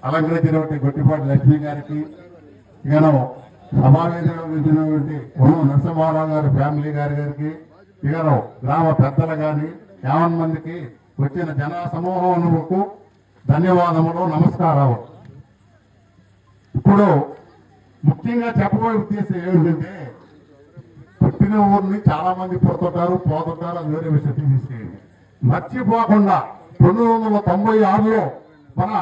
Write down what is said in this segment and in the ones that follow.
అలంకరించినటువంటి గొట్టిపాటి లక్ష్మి గారికి, ఇకను సమావేశమైనటువంటి నరసింహారావు గారి ఫ్యామిలీ గారికి, ఇకను గ్రామ పెద్దలు గాని 50 మందికి వచ్చిన జన సమూహమునకు ధన్యవాదములు, నమస్కారాలు. ఇప్పుడు ముఖ్యంగా చెప్పబోయే ఉద్దేశం ఏమిటంటే, పుట్టిన ఊరిని చాలా మంది పుడుతుంటారు, పోతుంటారు, అది వేరే విషయం తీసేయండి. మర్చిపోకుండా 1996లో మన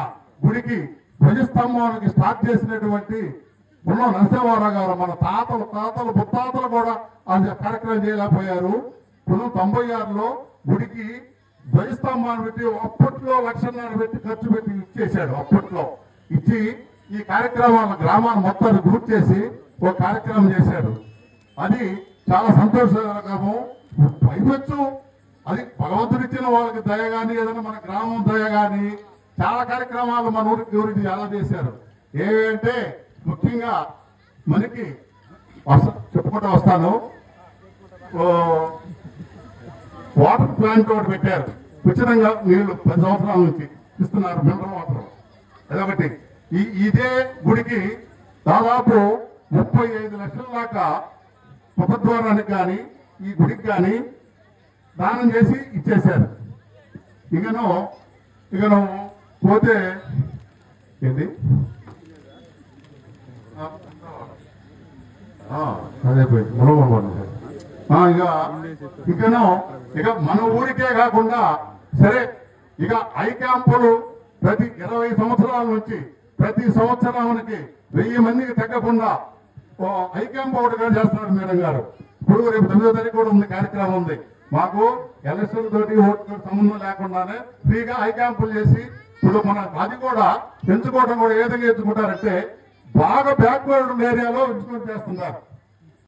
గుడికి ధ్వజస్తంభానికి స్టార్ట్ చేసినటువంటి నరసింహారావు గారు, మన తాతలు ముత్తాతలు కూడా ఆ కార్యక్రమం చేయలేకపోయారు. 1996లో గుడికి ధ్వజస్తంభాన్ని పెట్టి అప్పట్లో 1,00,000 పెట్టి ఖర్చు పెట్టి ఇచ్చేశాడు. అప్పట్లో ఇచ్చి ఈ కార్యక్రమాలను గ్రామాన్ని మొత్తాన్ని గ్రూప్ చేసి ఒక కార్యక్రమం చేశాడు. అది చాలా సంతోషకరము. పైవచ్చు అది భగవంతుడిచ్చిన వాళ్ళకి దయ గాని, ఏదైనా మన గ్రామం దయ గాని, చాలా కార్యక్రమాలు మన ఊరికి గురించి చాలా చేశారు. ఏమంటే ముఖ్యంగా మనకి చెప్పుకుంటూ వస్తాను, వాటర్ ప్లాంట్ ఒకటి పెట్టారు. ఉచితంగా నీళ్లు 10 సంవత్సరాల నుంచి ఇస్తున్నారు, మినరల్ వాటర్. అదొకటి. ఇదే గుడికి దాదాపు 35 లక్షల దాకా ముఖద్వారానికి కానీ ఈ గుడికి కానీ దానం చేసి ఇచ్చేశారు. ఇకను పోతే ఏంటి అదే ఇక మన ఊరికే కాకుండా సరే, ఇక ఐ క్యాంపులు ప్రతి 20 సంవత్సరాల నుంచి ప్రతి సంవత్సరానికి 1000 మందికి తగ్గకుండా ఐ క్యాంప్ ఒకటి కూడా చేస్తున్నారు మేడం గారు. ఇప్పుడు రేపు 9వ తారీఖు కూడా ఉంది, కార్యక్రమం ఉంది. మాకు ఎలక్షన్ తోటి ఓటు సంబంధం లేకుండానే ఫ్రీగా ఐ క్యాంపులు చేసి ఇప్పుడు మన అది కూడా పెంచుకోవడం కూడా ఏ విధంగా ఎంచుకుంటారంటే, బాగా బ్యాక్వర్డ్ ఏరియాలో ఇన్స్టిట్యూట్ చేస్తున్నారు.